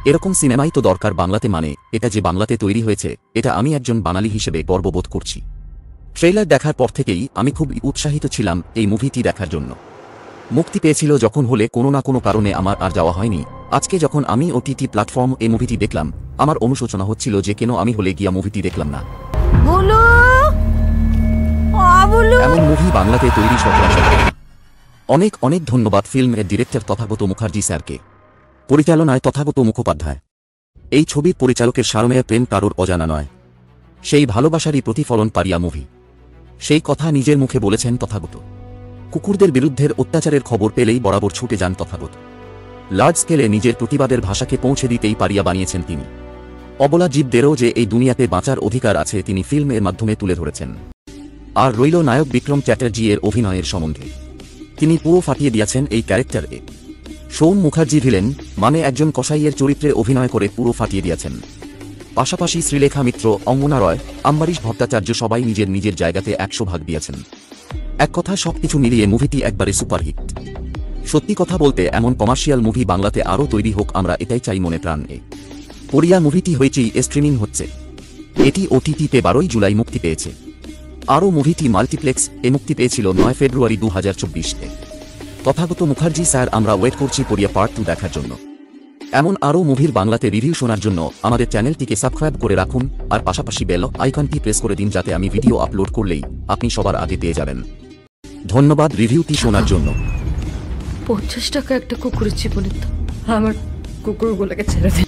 এরকম সিনেমাই তো দরকার বাংলাতে, মানে এটা যে বাংলাতে তৈরি হয়েছে এটা আমি একজন বাঙালি হিসেবে গর্ববোধ করছি। ট্রেলার দেখার পর থেকেই আমি খুব উৎসাহিত ছিলাম এই মুভিটি দেখার জন্য। মুক্তি পেয়েছিল যখন হলে কোনো না কোনো কারণে আমার আর যাওয়া হয়নি। আজকে যখন আমি ওটিটি প্ল্যাটফর্ম এই মুভিটি দেখলাম, আমার অনুশোচনা হচ্ছিল যে কেন আমি হলে গিয়া মুভিটি দেখলাম না। এমন মুভি বাংলাতে তৈরি সচরাচর। অনেক অনেক ধন্যবাদ ফিল্মের ডিরেক্টর তথাগত মুখার্জি স্যারকে, পরিচালনায় তথাগত মুখোপাধ্যায়। এই ছবির পরিচালকের সারমেয় প্রেম কারোর অজানা নয়, সেই ভালোবাসারই প্রতিফলন পারিয়া মুভি। সেই কথা নিজের মুখে বলেছেন তথাগত। কুকুরদের বিরুদ্ধের অত্যাচারের খবর পেলেই বরাবর ছুটে যান তথাগত। লার্জ স্কেলে নিজের প্রতিবাদের ভাষাকে পৌঁছে দিতেই পারিয়া বানিয়েছেন তিনি। অবলা জীবদেরও যে এই দুনিয়াতে বাঁচার অধিকার আছে তিনি ফিল্মের মাধ্যমে তুলে ধরেছেন। আর রইল নায়ক বিক্রম চ্যাটার্জি এর অভিনয়ের সম্বন্ধে। তিনি পুরো ফাটিয়ে দিয়েছেন এই ক্যারেক্টারে। সোম মুখার্জি ভিলেন মানে একজন কসাইয়ের চরিত্রে অভিনয় করে পুরো ফাটিয়ে দিয়েছেন। পাশাপাশি শ্রীলেখা মিত্র, অঙ্গনা রয়, আম্বারিশ ভট্টাচার্য সবাই নিজের নিজের জায়গাতে 100 ভাগ দিয়েছেন। এক কথা সবকিছু মিলিয়ে মুভিটি একবারে সুপারহিট। সত্যি কথা বলতে এমন কমার্শিয়াল মুভি বাংলাতে আরও তৈরি হোক, আমরা এটাই চাই মনে প্রাণে। কোরিয়া মুভিটি হয়েছেই স্ট্রিমিং হচ্ছে, এটি ওটিটিতে 12 জুলাই মুক্তি পেয়েছে। আরও মুভিটি মাল্টিপ্লেক্স এ মুক্তি পেয়েছিল 9 ফেব্রুয়ারি 2024-এ। তথাগত মুখার্জি স্যার, আমরা ওয়েট করছি কোরিয়া পার্ট 2 দেখার জন্য। এমন আরও মুভির বাংলাতে রিভিউ শোনার জন্য আমাদের চ্যানেলটিকে সাবস্ক্রাইব করে রাখুন, আর পাশাপাশি বেল আইকনটি প্রেস করে দিন যাতে আমি ভিডিও আপলোড করলেই আপনি সবার আগে পেয়ে যাবেন। ধন্যবাদ রিভিউটি শোনার জন্য। 50 টাকা একটা কুকুরের জীবনে তো আমার কুকুরগুলোকে ছেড়ে দিন।